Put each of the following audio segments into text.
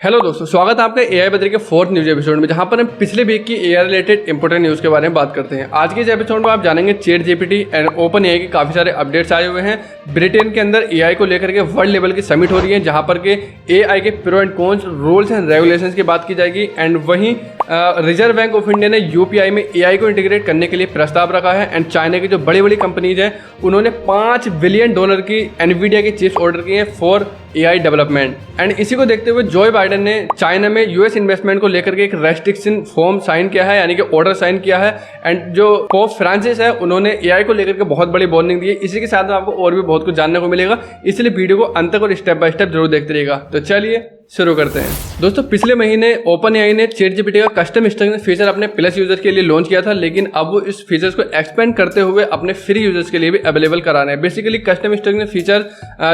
Hello दोस्तों, स्वागत है आपका एआई बदरी के 4th न्यूज एपिसोड में, जहां पर हम पिछले वीक की एआई रिलेटेड इंपॉर्टेंट न्यूज़ के बारे में बात करते हैं। आज के इस एपिसोड में आप जानेंगे chat GPT and open AI के काफ़ी सारे अपडेट्स आए हुए हैं। ब्रिटेन के अंदर एआई को लेकर के वर्ल्ड लेवल की समिट हो रही है, जहां पर के एआई के pro and cons, rules and regulations की बात की जाएगी। एंड वहीं रिजर्व बैंक ऑफ इंडिया ने यूपीआई में एआई को इंटीग्रेट करने के लिए प्रस्ताव रखा है। एंड चाइना की जो बड़ी बड़ी कंपनीज हैं, उन्होंने $5 बिलियन की एनवीडिया की चिप्स ऑर्डर की हैं फॉर एआई डेवलपमेंट। एंड इसी को देखते हुए जो बाइडेन ने चाइना में यूएस इन्वेस्टमेंट को लेकर के एक रेस्ट्रिक्शन फॉर्म साइन किया है, यानी कि ऑर्डर साइन किया है। एंड जो पोप फ्रांसिस है, उन्होंने एआई को लेकर के बहुत बड़ी वार्निंग दी है। इसी के साथ में आपको और भी बहुत कुछ जानने को मिलेगा, इसलिए वीडियो को अंत तक और स्टेप बाय स्टेप जरूर देखते रहिएगा। तो चलिए शुरू करते हैं। दोस्तों, पिछले महीने ओपन एआई ने चैट जीपीटी का कस्टम स्ट्रक्चर फीचर अपने प्लस यूजर के लिए लॉन्च किया था, लेकिन अब वो इस फीचर्स को एक्सपेंड करते हुए अपने फ्री यूजर्स के लिए भी अवेलेबल करा रहे हैं। बेसिकली कस्टम स्ट्रक्चर फीचर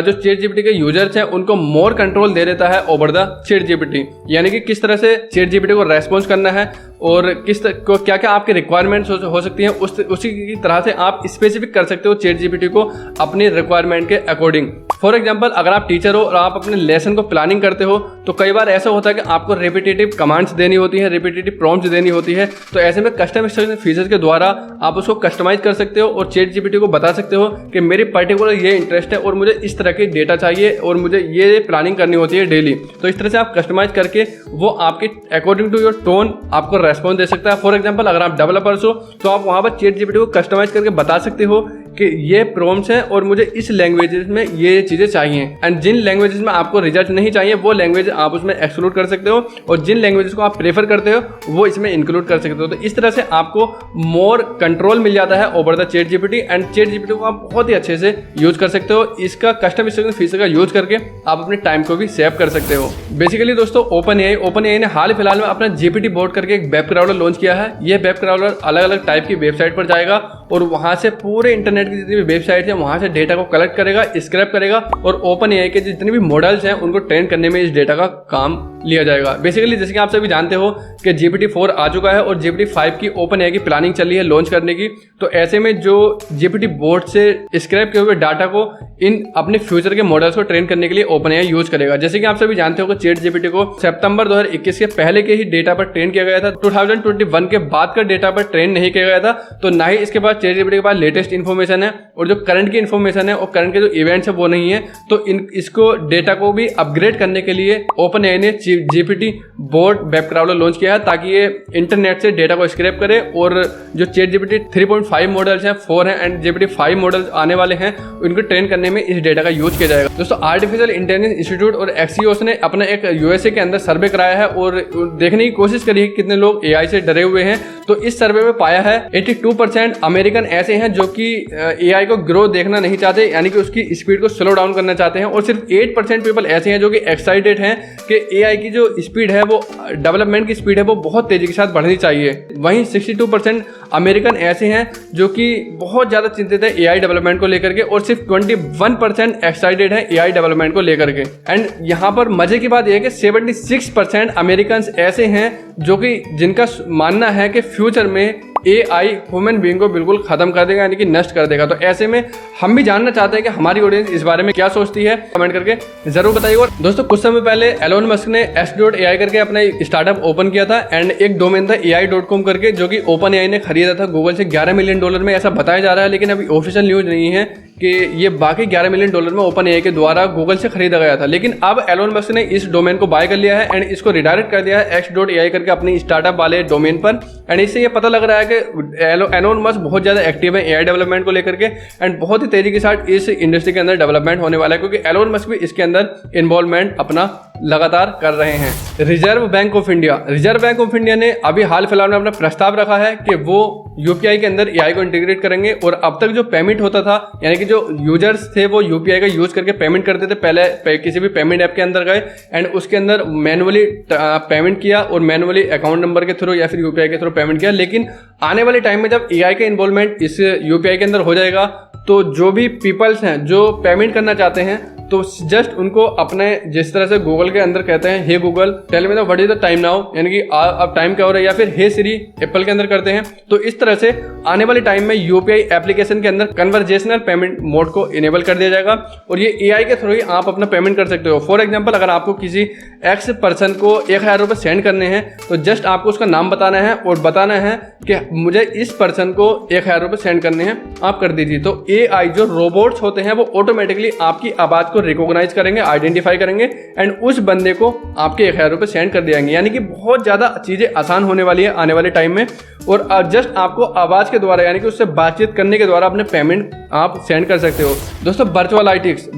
जो चैट जीपीटी के यूजर्स हैं, उनको मोर कंट्रोल दे देता है ओवर द चैट जीपीटी, यानी कि किस तरह से चैट जीपीटी को रेस्पॉन्स करना है और क्या क्या आपके रिक्वायरमेंट्स हो सकती हैं, उसी की तरह से आप स्पेसिफिक कर सकते हो चैट जीपीटी को अपनी रिक्वायरमेंट के अकॉर्डिंग। फॉर एग्जाम्पल, अगर आप टीचर हो और आप अपने लेसन को प्लानिंग करते हो, तो कई बार ऐसा होता है कि आपको रिपीटेटिव कमांड्स देनी होती है, रिपीटेटिव प्रॉम्प्ट्स देनी होती है। तो ऐसे में कस्टम स्ट्रक्चर फीचर्स के द्वारा आप उसको कस्टमाइज कर सकते हो और चैट जीपीटी को बता सकते हो कि मेरी पर्टिकुलर ये इंटरेस्ट है और मुझे इस तरह की डेटा चाहिए और मुझे ये प्लानिंग करनी होती है डेली। तो इस तरह से आप कस्टमाइज करके वो आपके अकॉर्डिंग टू योर टोन आपको रेस्पॉन्स दे सकता है। फॉर एग्जाम्पल, अगर आप डेवलपर्स हो तो आप वहाँ पर चैट जीपीटी को कस्टमाइज करके बता सकते हो कि ये प्रॉम्प्ट्स हैं और मुझे इस लैंग्वेजेस में ये चीज़ें चाहिए। एंड जिन लैंग्वेजेस में आपको रिजल्ट नहीं चाहिए, वो लैंग्वेज आप उसमें एक्सक्लूड कर सकते हो, और जिन लैंग्वेजेस को आप प्रेफर करते हो वो इसमें इंक्लूड कर सकते हो। तो इस तरह से आपको मोर कंट्रोल मिल जाता है over the chat GPT. And chat GPT को आप बहुत ही अच्छे से यूज कर सकते हो। इसका कस्टम स्ट्रक्चर फीचर का यूज करके आप अपने टाइम को भी सेव कर सकते हो। बेसिकली दोस्तों, ओपन एआई ने हाल फिलहाल में अपना जीपीटी बोर्ड करके एक वेब क्राउलर लॉन्च किया है। ये वेब क्राउलर अलग अलग टाइप की वेबसाइट पर जाएगा और वहां से पूरे इंटरनेट की जितनी भी वेबसाइट है वहां से डेटा को कलेक्ट करेगा, स्क्रैप करेगा, और ओपन एआई के जितने भी मॉडल्स हैं उनको ट्रेन करने में इस डेटा का काम लिया जाएगा। बेसिकली जैसे कि आप सभी जानते हो कि GPT-4 आ चुका है और GPT-5 की ओपन एआई की प्लानिंग चल रही है लॉन्च करने की। तो ऐसे में जो GPT बोर्ड से स्क्रैप किए हुए डाटा को इन अपने फ्यूचर के मॉडल्स को ट्रेन करने के लिए ओपन एआई यूज करेगा। जैसे कि आप सभी जानते हो कि चैट जीपीटी को सितंबर 2021 के पहले के ही डेटा पर ट्रेन किया गया था। 2021 के बाद का डेटा पर ट्रेन नहीं किया गया था, तो ना ही इसके पास चैट जीपीटी के पास लेटेस्ट इन्फॉर्मेशन है, और जो करंट की इन्फॉर्मेशन है और करंट के जो इवेंट्स है वो नहीं है। तो इसको डेटा को भी अपग्रेड करने के लिए ओपन एआई ने GPT board web crawler launch किया है, ताकि ये इंटरनेट से डेटा को स्क्रैप करे। और जो चैट जीपीटी 3.5 मॉडल्स हैं, 4 हैं, एंड GPT-5 मॉडल्स आने वाले हैं, उनको ट्रेन करने में इस डेटा का यूज किया जाएगा। दोस्तों, आर्टिफिशियल इंटेलिजेंस इंस्टीट्यूट और एक्सियोस ने अपना एक यूएसए के अंदर सर्वे कराया है और देखने की कोशिश करी है कि कितने लोग एआई से डरे हुए हैं। तो इस सर्वे में पाया है 82% अमेरिकन ऐसे हैं जो कि एआई को ग्रो देखना नहीं चाहते, यानी कि उसकी स्पीड को स्लो डाउन करना चाहते हैं, और सिर्फ 8% पीपल ऐसे हैं जो कि एक्साइटेड हैं कि एआई की जो स्पीड है, वो डेवलपमेंट की स्पीड है, वो बहुत तेजी के साथ बढ़नी चाहिए। वहीं 62% अमेरिकन ऐसे हैं जो कि बहुत ज़्यादा चिंतित है एआई डेवलपमेंट को लेकर के, और सिर्फ 21% एक्साइटेड है एआई डेवलपमेंट को लेकर के। एंड यहाँ पर मजे की बात यह है कि 76% अमेरिकन ऐसे हैं जो कि जिनका मानना है कि फ्यूचर में एआई ह्यूमन बीइंग को बिल्कुल खत्म कर देगा, यानी कि नष्ट कर देगा। तो ऐसे में हम भी जानना चाहते हैं कि हमारी ऑडियंस इस बारे में क्या सोचती है, कमेंट करके जरूर बताइए। और दोस्तों, कुछ समय पहले एलोन मस्क ने S.ai करके अपना स्टार्टअप ओपन किया था, एंड एक डोमेन था AI.com करके, जो कि ओपन एआई ने खरीदा था गूगल से $11 मिलियन में, ऐसा बताया जा रहा है। लेकिन अभी ऑफिशियल न्यूज नहीं है कि ये बाकी $11 मिलियन में ओपन एआई के द्वारा गूगल से खरीदा गया था। लेकिन अब एलोन मस्क ने इस डोमेन को बाय कर लिया है एंड इसको रिडायरेक्ट कर दिया है X.ai करके अपनी स्टार्टअप वाले डोमेन पर। एंड इससे ये पता लग रहा है कि एलोन मस्क बहुत ज़्यादा एक्टिव है एआई डेवलपमेंट को लेकर के, एंड बहुत ही तेजी के साथ इस इंडस्ट्री के अंदर डेवलपमेंट होने वाला है, क्योंकि एलोन मस्क भी इसके अंदर इन्वॉल्वमेंट अपना लगातार कर रहे हैं। रिजर्व बैंक ऑफ इंडिया ने अभी हाल फिलहाल में अपना प्रस्ताव रखा है कि वो यूपीआई के अंदर एआई को इंटीग्रेट करेंगे। और अब तक जो पेमेंट होता था, यानी कि जो यूजर्स थे वो यूपीआई का यूज करके पेमेंट करते थे, पहले किसी भी पेमेंट ऐप के अंदर गए एंड उसके अंदर मैनुअली पेमेंट किया और मैनुअली अकाउंट नंबर के थ्रू या फिर यूपीआई के थ्रू पेमेंट किया। लेकिन आने वाले टाइम में जब एआई का इन्वॉल्वमेंट इस यूपीआई के अंदर हो जाएगा, तो जो भी पीपल्स हैं जो पेमेंट करना चाहते हैं तो जस्ट उनको अपने जिस तरह से गूगल के अंदर कहते हैं hey Google tell me the what is the time now, यानी कि अब टाइम क्या हो रहा है, या फिर हे सिरी एप्पल के अंदर करते हैं, तो इस तरह से आने वाले टाइम में यूपीआई एप्लीकेशन के अंदर कन्वर्जेशनल पेमेंट मोड को इनेबल कर दिया जाएगा और ये एआई के थ्रू ही आप अपना पेमेंट कर सकते हो। फॉर एग्जांपल अगर आपको किसी एक्स पर्सन को 1000 रुपये सेंड करने हैं तो जस्ट आपको उसका नाम बताना है और बताना है कि मुझे इस पर्सन को 1000 रुपये सेंड करने हैं, आप कर दीजिए। तो एआई जो रोबोट्स होते हैं वो ऑटोमेटिकली आपकी आवाज़ को रिकॉग्नाइज करेंगे, आइडेंटिफाई करेंगे एंड उस बंदे को आपके 1000 रुपये सेंड कर दिएंगे। यानी कि बहुत ज़्यादा चीज़ें आसान होने वाली है आने वाले टाइम में और जस्ट आपको आवाज़ के द्वारा यानी कि उससे बातचीत करने के द्वारा अपने पेमेंट आप सेंड कर सकते हो। दोस्तों वर्चुअलाइटिक्स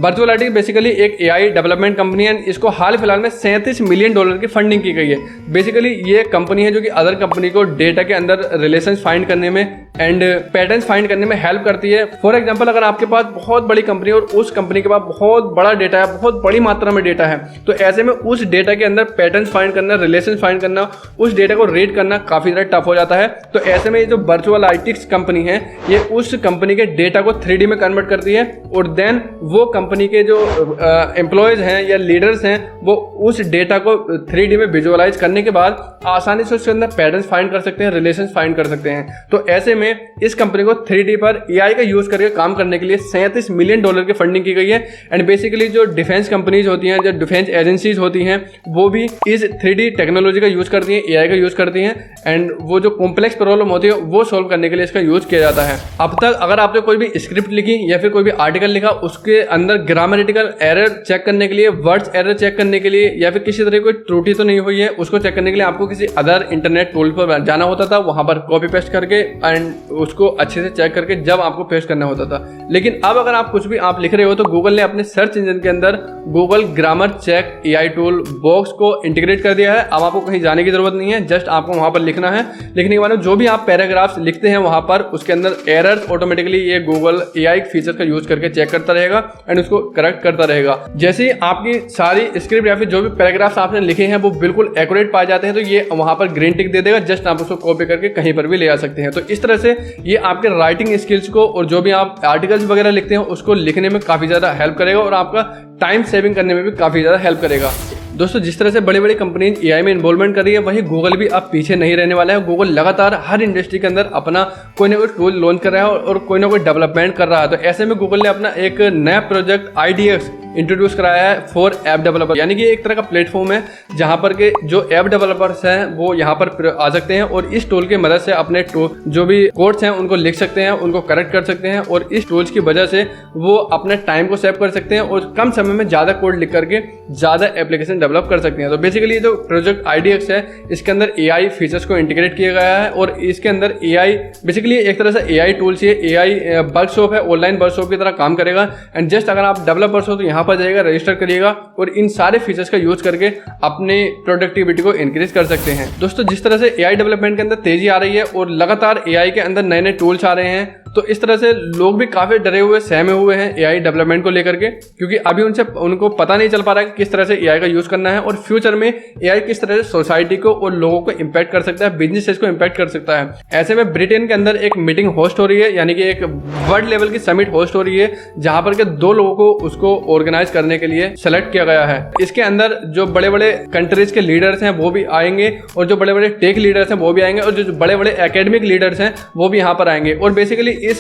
बेसिकली एक एआई डेवलपमेंट कंपनी है। इसको हाल फिलहाल में $37 मिलियन की फंडिंग की गई है। बेसिकली ये कंपनी है जो कि अदर कंपनी को डेटा के अंदर रिलेशन फाइंड करने में एंड पैटर्न्स फाइंड करने में हेल्प करती है। फॉर एग्जांपल अगर आपके पास बहुत बड़ी कंपनी और उस कंपनी के पास बहुत बड़ा डेटा है, बहुत बड़ी मात्रा में डेटा है, तो ऐसे में उस डेटा के अंदर पैटर्न्स फाइंड करना, रिलेशन फाइंड करना, उस डेटा को रीड करना काफी ज़्यादा टफ हो जाता है। तो ऐसे में ये जो वर्चुअलाइटिक्स कंपनी है ये उस कंपनी के डेटा को 3D में कन्वर्ट करती है और देन वो कंपनी के जो एम्प्लॉयज हैं या लीडर्स हैं वो उस डेटा को 3D में विजुअलाइज करने के बाद आसानी से उसके अंदर पैटर्न्स फाइंड कर सकते हैं, रिलेशंस फाइंड कर सकते हैं। तो ऐसे में इस कंपनी को 3D पर एआई का यूज करके काम करने के लिए $37 मिलियन की फंडिंग की गई है। एंड बेसिकली जो डिफेंस कंपनीज होती हैं, जो डिफेंस एजेंसीज होती हैं, वो भी इस 3D टेक्नोलॉजी का यूज करती हैं, एआई का यूज करती हैं एंड वो जो कॉम्प्लेक्स प्रॉब्लम होती है वो सॉल्व करने के लिए इसका यूज किया जाता है। अब तक अगर आपने कोई भी स्क्रिप्ट लिखी या फिर कोई भी आर्टिकल लिखा, उसके अंदर ग्रामेटिकल एरर चेक करने के लिए, वर्ड्स एरर चेक करने के लिए या फिर किसी तरह की कोई त्रुटि तो नहीं हुई है उसको चेक करने के लिए आपको किसी अदर इंटरनेट टूल पर जाना होता था, वहां पर कॉपी पेस्ट करके एंड उसको अच्छे से चेक करके जब आपको पेस्ट करना होता था। लेकिन अब अगर आप कुछ भी आप लिख रहे हो तो गूगल ने अपने सर्च इंजन के अंदर Google grammar check AI tool box को इंटीग्रेट कर दिया है। अब आपको कहीं जाने की जरूरत नहीं है, जस्ट आपको वहां पर लिखना है। लिखने के बाद जो भी आप पैराग्राफ्स लिखते हैं वहां पर उसके अंदर एरर्स ऑटोमेटिकली ये गूगल एआई फीचर का यूज करके चेक करता रहेगा एंड उसको करेक्ट करता रहेगा। जैसे ही आपकी सारी स्क्रिप्ट या फिर जो भी पैराग्राफ्स आपने लिखे हैं वो बिल्कुल एक्यूरेट पाए जाते हैं तो ये वहां पर ग्रीन टिक दे देगा, जस्ट आप उसको कॉपी करके कहीं पर भी ले आ सकते हैं। तो इस तरह से ये आपके राइटिंग स्किल्स को और जो भी आप आर्टिकल्स वगैरह लिखते हैं उसको लिखने में काफी ज्यादा हेल्प करेगा और आपका टाइम सेविंग करने में भी काफी ज्यादा हेल्प करेगा। दोस्तों जिस तरह से बड़ी बड़ी कंपनीज एआई में इन्वॉल्वमेंट कर रही है वही गूगल भी अब पीछे नहीं रहने वाला है। गूगल लगातार हर इंडस्ट्री के अंदर अपना कोई ना कोई टूल लॉन्च कर रहा है और कोई ना कोई डेवलपमेंट कर रहा है। तो ऐसे में गूगल ने अपना एक नया प्रोजेक्ट IDX इंट्रोड्यूस कराया है फॉर ऐप डेवलपर, यानी कि एक तरह का प्लेटफॉर्म है जहां पर के जो ऐप डेवलपर्स हैं वो यहां पर आ सकते हैं और इस टूल की मदद से अपने जो भी कोड्स हैं उनको लिख सकते हैं, उनको करेक्ट कर सकते हैं और इस टूल्स की वजह से वो अपने टाइम को सेव कर सकते हैं और कम समय में ज़्यादा कोड लिख करके ज़्यादा एप्लीकेशन डेवलप कर सकते हैं। तो बेसिकली जो प्रोजेक्ट IDX है इसके अंदर एआई फीचर्स को इंटीग्रेट किया गया है और इसके अंदर एआई बेसिकली एक तरह से एआई टूल्स है, एआई वर्कशॉप है, ऑनलाइन वर्कशॉप की तरह काम करेगा। एंड जस्ट अगर आप डेवलपर्स हो तो यहाँ पर जाइएगा, रजिस्टर करिएगा और इन सारे फीचर्स का यूज करके अपने प्रोडक्टिविटी को इंक्रीज कर सकते हैं। दोस्तों जिस तरह से एआई डेवलपमेंट के अंदर तेजी आ रही है और लगातार एआई के अंदर नए नए टूल्स आ रहे हैं तो इस तरह से लोग भी काफी डरे हुए सहमे हुए हैं एआई डेवलपमेंट को लेकर के, क्योंकि अभी उनको पता नहीं चल पा रहा है कि किस तरह से एआई का यूज करना है और फ्यूचर में एआई किस तरह से सोसाइटी को और लोगों को इंपैक्ट कर सकता है, बिजनेसेस को इंपैक्ट कर सकता है। ऐसे में ब्रिटेन के अंदर एक मीटिंग होस्ट हो रही है, यानी कि एक वर्ल्ड लेवल की समिट होस्ट हो रही है जहां पर के 2 लोगों को उसको ऑर्गेनाइज करने के लिए सेलेक्ट किया गया है। इसके अंदर जो बड़े बड़े कंट्रीज के लीडर्स हैं वो भी आएंगे और जो बड़े बड़े टेक लीडर्स हैं वो भी आएंगे और जो बड़े बड़े एकेडमिक लीडर्स हैं वो भी यहाँ पर आएंगे और बेसिकली इस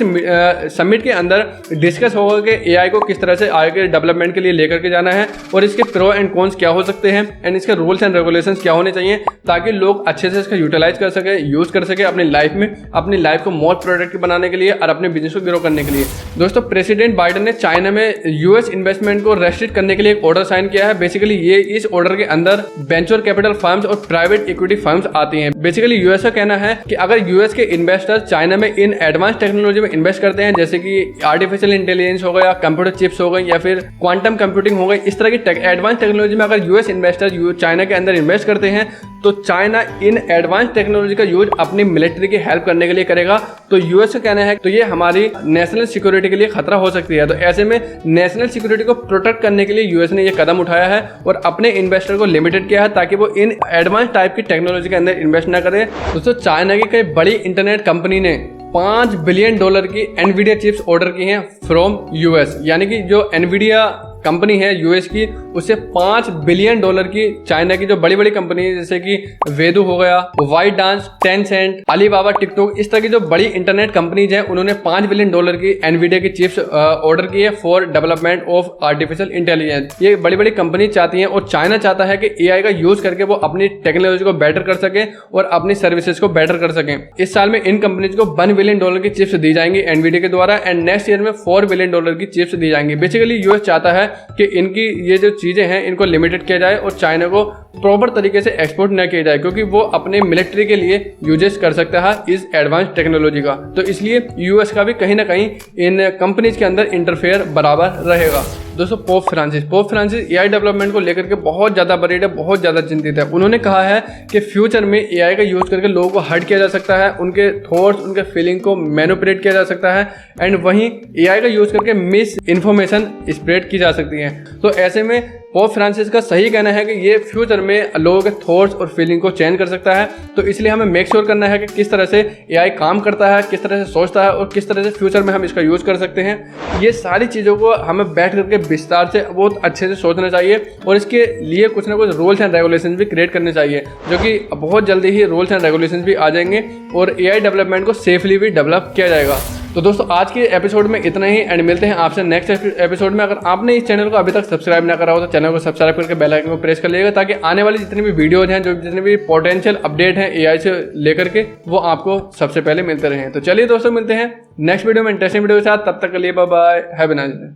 समिट के अंदर डिस्कस होगा कि एआई को किस तरह से आगे डेवलपमेंट के लिए लेकर के जाना है और इसके प्रो एंड कॉन्स क्या हो सकते हैं एंड इसके रूल्स एंड रेगुलेशंस क्या होने चाहिए ताकि लोग अच्छे से इसका यूटिलाइज कर सके, यूज कर सके अपनी लाइफ में, अपनी लाइफ को मोर प्रोडक्टिव बनाने के लिए और अपने बिजनेस को ग्रो करने के लिए। दोस्तों प्रेसिडेंट बाइडेन ने चाइना में यूएस इन्वेस्टमेंट को रेस्ट्रिक्ट करने के लिए एक ऑर्डर साइन किया है। बेसिकली ये इस ऑर्डर के अंदर वेंचर कैपिटल फर्म्स और प्राइवेट इक्विटी फर्म्स आती हैं। बेसिकली यूएस का कहना है कि अगर यूएस के इन्वेस्टर्स चाइना में इन एडवांस टेक्नोलॉजी में इन्वेस्ट करते हैं जैसे कि आर्टिफिशियल इंटेलिजेंस हो गया, कंप्यूटर चिप्स हो गई या फिर क्वांटम कंप्यूटिंग हो गई, इस तरह की एडवांस टेक्नोलॉजी में अगर यूएस इन्वेस्टर चाइना के अंदर इन्वेस्ट करते हैं तो चाइना इन एडवांस टेक्नोलॉजी का यूज अपनी मिलिट्री की हेल्प करने के लिए करेगा। तो यूएस का कहना है तो ये हमारी नेशनल सिक्योरिटी के लिए खतरा हो सकती है। तो ऐसे में नेशनल सिक्योरिटी को प्रोटेक्ट करने के लिए यूएस ने ये कदम उठाया है और अपने इन्वेस्टर को लिमिटेड किया है ताकि वो इन एडवांस टाइप की टेक्नोलॉजी के अंदर इन्वेस्ट ना करे। दोस्तों चाइना की कई बड़ी इंटरनेट कंपनी ने $5 बिलियन की एनवीडिया चिप्स ऑर्डर की हैं फ्रॉम यूएस, यानी कि जो एनवीडिया कंपनी है यूएस की, उससे $5 बिलियन की चाइना की जो बड़ी बड़ी कंपनी है जैसे कि वेदू हो गया, white dance, Tencent, Alibaba, TikTok, इस तरह की जो बड़ी इंटरनेट कंपनीज हैं उन्होंने $5 बिलियन की एनवीडिया की चिप्स ऑर्डर की है for development of artificial intelligence. ये बड़ी बड़ी कंपनी चाहती हैं और चाइना चाहता है कि एआई का यूज करके वो अपनी टेक्नोलॉजी को बेटर कर सके और अपनी सर्विसेज को बेटर कर सकें। इस साल में इन कंपनीज को $1 बिलियन की चिप्स दी जाएंगी एनवीडिया के द्वारा एंड नेक्स्ट ईयर में $4 बिलियन की चिप्स दी जाएंगी। बेसिकली यूएस चाहता है कि इनकी ये जो चीजें हैं इनको लिमिटेड किया जाए और चाइना को प्रॉपर तरीके से एक्सपोर्ट न किया जाए, क्योंकि वो अपने मिलिट्री के लिए यूजेस कर सकता है इस एडवांस टेक्नोलॉजी का। तो इसलिए यूएस का भी कहीं ना कहीं इन कंपनीज के अंदर इंटरफेयर बराबर रहेगा। दोस्तों, पोप फ्रांसिस एआई डेवलपमेंट को लेकर के बहुत ज़्यादा वरीड है, बहुत ज़्यादा चिंतित है। उन्होंने कहा है कि फ्यूचर में एआई का यूज़ करके लोगों को हर्ट किया जा सकता है, उनके थॉट्स, उनके फीलिंग को मैनिपुलेट किया जा सकता है एंड वहीं एआई का यूज़ करके मिस इन्फॉर्मेशन स्प्रेड की जा सकती है। तो ऐसे में पोप फ्रांसिस का सही कहना है कि ये फ्यूचर में लोगों के थॉट्स और फीलिंग को चेंज कर सकता है। तो इसलिए हमें मेक श्योर करना है कि किस तरह से एआई काम करता है, किस तरह से सोचता है और किस तरह से फ्यूचर में हम इसका यूज़ कर सकते हैं। ये सारी चीज़ों को हमें बैठ करके विस्तार से बहुत अच्छे से सोचना चाहिए और इसके लिए कुछ ना कुछ रूल्स एंड रेगुलेशन भी क्रिएट करने चाहिए, जो कि बहुत जल्दी ही रूल्स एंड रेगुलेशन भी आ जाएंगे और एआई डेवलपमेंट को सेफली भी डेवलप किया जाएगा। तो दोस्तों, आज के एपिसोड में इतना ही एंड मिलते हैं आपसे नेक्स्ट एपिसोड में। अगर आपने इस चैनल को अभी तक सब्सक्राइब ना करा हो तो चैनल को सब्सक्राइब करके बेल आइकन को प्रेस कर लीजिएगा, ताकि आने वाली जितनी भी वीडियोज हैं, जो जितने भी पोटेंशियल अपडेट हैं एआई से लेकर के, वो आपको सबसे पहले मिलते रहें। तो चलिए दोस्तों, मिलते हैं नेक्स्ट वीडियो में इंटरेस्टिंग वीडियो के साथ। तब तक के लिए bye bye, have a nice day.